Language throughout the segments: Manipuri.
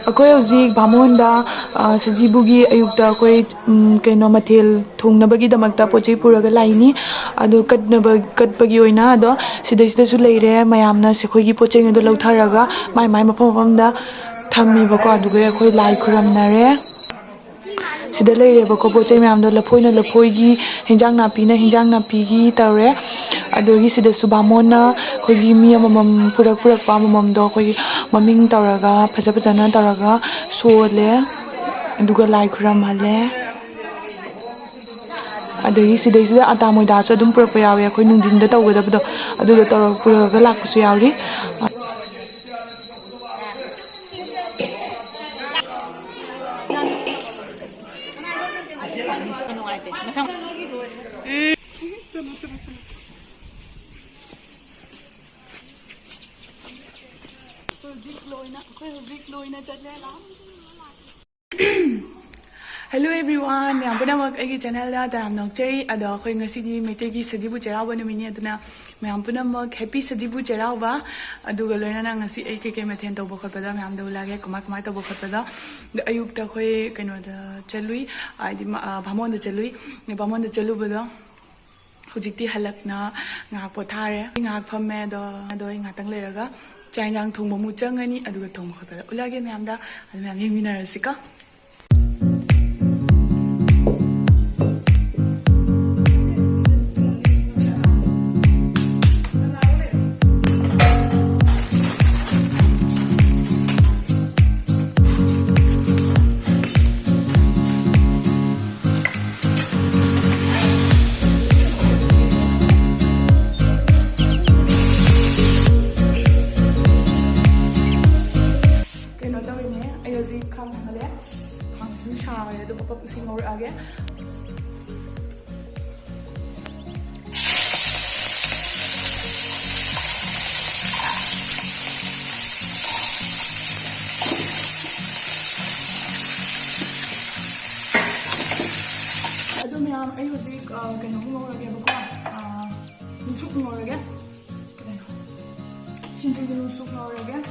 ꯑꯩꯈꯣꯏ ꯍꯧꯖꯤꯛ ꯕꯥꯃꯣꯟꯗ ꯁꯖꯤꯕꯨꯒꯤ ꯑꯌꯨꯛꯇ ꯑꯩꯈꯣꯏ ꯀꯩꯅꯣ ꯃꯊꯦꯜ ꯊꯣꯡꯅꯕꯒꯤꯗꯃꯛꯇ ꯄꯣꯠꯆꯩ ꯄꯨꯔꯒ ꯂꯥꯛꯏꯅꯤ ꯑꯗꯣ ꯀꯠꯄꯒꯤ ꯑꯣꯏꯅ ꯑꯗꯣ ꯁꯤꯗꯩꯁꯤꯗꯁꯨ ꯂꯩꯔꯦ ꯃꯌꯥꯝꯅ ꯑꯩꯈꯣꯏꯒꯤ ꯄꯣꯠꯆꯩ ꯑꯗꯨ ꯂꯧꯊꯔꯒ ꯃꯥꯏ ꯃꯐꯝ ꯃꯐꯝꯗ ꯊꯝꯃꯤꯕꯀꯣ ꯑꯗꯨꯒ ꯑꯩꯈꯣꯏ ꯂꯥꯏ ꯈꯨꯔꯝꯅꯔꯦ ꯁꯤꯗ ꯂꯩꯔꯦꯕꯀꯣ ꯄꯣꯠꯆꯩ ꯃꯌꯥꯝꯗꯣ ꯂꯐꯣꯏꯅ ꯂꯐꯣꯏꯒꯤ ꯍꯤꯟꯖꯥꯡ ꯅꯥꯄꯤꯅ ꯍꯤꯟꯖꯥꯡ ꯅꯥꯄꯤꯒꯤ ꯇꯧꯔꯦ ꯑꯗꯨꯒꯤ ꯁꯤꯗꯁꯨ ꯕꯥꯃꯣꯟꯅ ꯑꯩꯈꯣꯏꯒꯤ ꯃꯤ ꯑꯃꯃꯝ ꯄꯨꯔꯛꯄ ꯑꯃꯃꯝꯗꯣ ꯑꯩꯈꯣꯏꯒꯤ ꯃꯃꯤꯡ ꯇꯧꯔꯒ ꯐꯖꯅ ꯇꯧꯔꯒ ꯁꯣꯜꯂꯦ ꯑꯗꯨꯒ ꯂꯥꯏ ꯈꯨꯔꯝꯍꯜꯂꯦ ꯑꯗꯒꯤ ꯁꯤꯗꯩꯁꯤꯗ ꯑꯇꯥ ꯃꯣꯏꯗꯥꯁꯨ ꯑꯗꯨꯝ ꯄꯨꯔꯛꯄ ꯌꯥꯎꯋꯦ ꯑꯩꯈꯣꯏ ꯅꯨꯡꯊꯤꯟꯗ ꯇꯧꯒꯗꯕꯗꯣ ꯑꯗꯨꯗꯣ ꯄꯨꯔꯛꯑꯒ ꯂꯥꯛꯄꯁꯨ ꯌꯥꯎꯔꯤ Hello everyone, ma'am punamag aigi channel da taram nokchari ado akhoi ngasidi meitei gi Sajibu Cheiraoba numini aduna ma'am punamag happy Sajibu Cheiraoba aduga loina ngasi ai ke mathen tawba khotpada ma'am da ulage kamai tawba khotpada ayuk ta khoi kaino da chalui aidi bhamon da chalubada hujikti halakna ngak pothare ngak phamme do ngatang leraga chainjang thongba mu changani aduga thong khotpada ulage ma'am da ma'am yengminasi ka I would be going over again. Soup more again. Simple soup more again.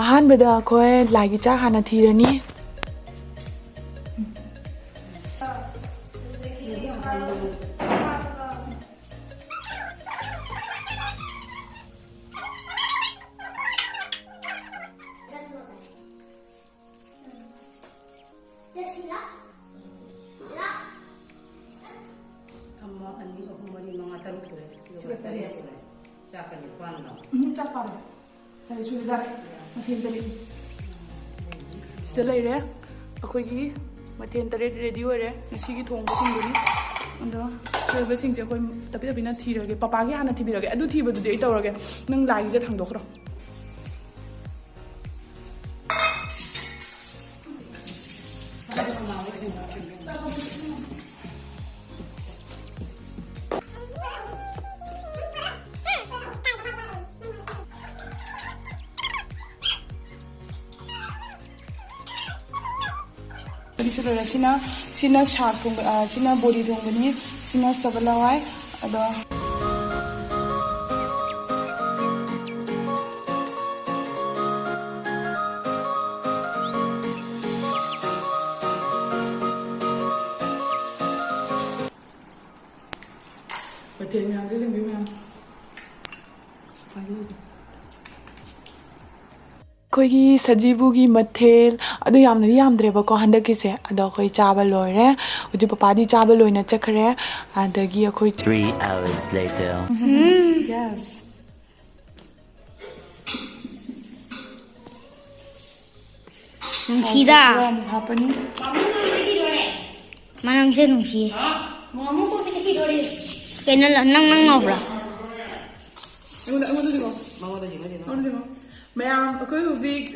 ꯑꯍꯥꯟꯕꯗ ꯑꯩꯈꯣꯏ ꯂꯥꯏꯒꯤ ꯆꯥꯛ ꯍꯥꯟꯅ ꯊꯤꯔꯅꯤ sida leire akhoi mathen taret ready ore ngasi gi thongba singduni ando soiba singje akhoi tapi na thirage papa gi hana thibirage adu thibadu de tawrage nang lai je thangdokhro sina sharp sina body thongani sina sabalawai ado Betul ni ada yang bimbang. ꯑꯩꯈꯣꯏꯒꯤ ꯁꯖꯤꯕꯨꯒꯤ ꯃꯊꯦꯜ ꯑꯗꯨ ꯌꯥꯝꯅꯗꯤ ꯌꯥꯝꯗ꯭ꯔꯦꯕꯀꯣ ꯍꯟꯗꯛꯀꯤꯁꯦ ꯑꯗꯣ ꯑꯩꯈꯣꯏ ꯆꯥꯕ ꯂꯣꯏꯔꯦ ꯍꯧꯖꯤꯛ ꯄꯄꯥꯗꯤ ꯆꯥꯕ ꯂꯣꯏꯅ ꯆꯠꯈ꯭ꯔꯦ ꯑꯗꯒꯤ ꯑꯩꯈꯣꯏ 3 hours later yes nungsida hapani manang je nungsi mamu ko bisa kidore Kena lah nang ngobra. Mayam akhoi huzik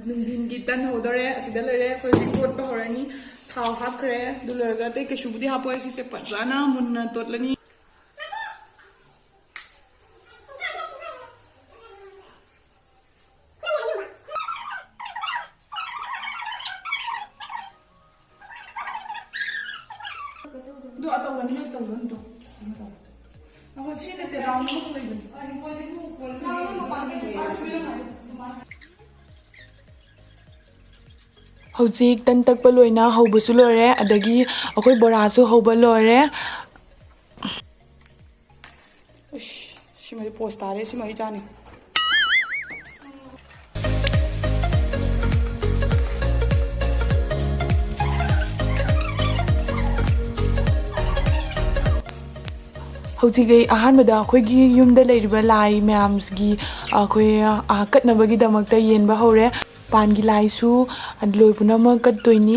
nungdin gi tan hodore asida lere akhoi zik pot pa horani thau hapkre dularga te keshubudi hapoi si se patsana munna totlani do atawani atawani do ako sine te round mo ko leben ani ko je ko ko Hojik tan takpa loina haubasu lore adagi akoi borasu hauba lore simari post tare simari chani Hojik ai ahanbada akhoi gi yumda leiriba lai myamsgi akhoi katnabagi damakta yenba hore pangi lai su loi punama kattoini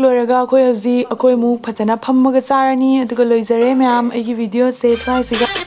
loiraga akhoi hoji akoi mu phajana phammaga charani aduga loijare myam aigi video se swai siga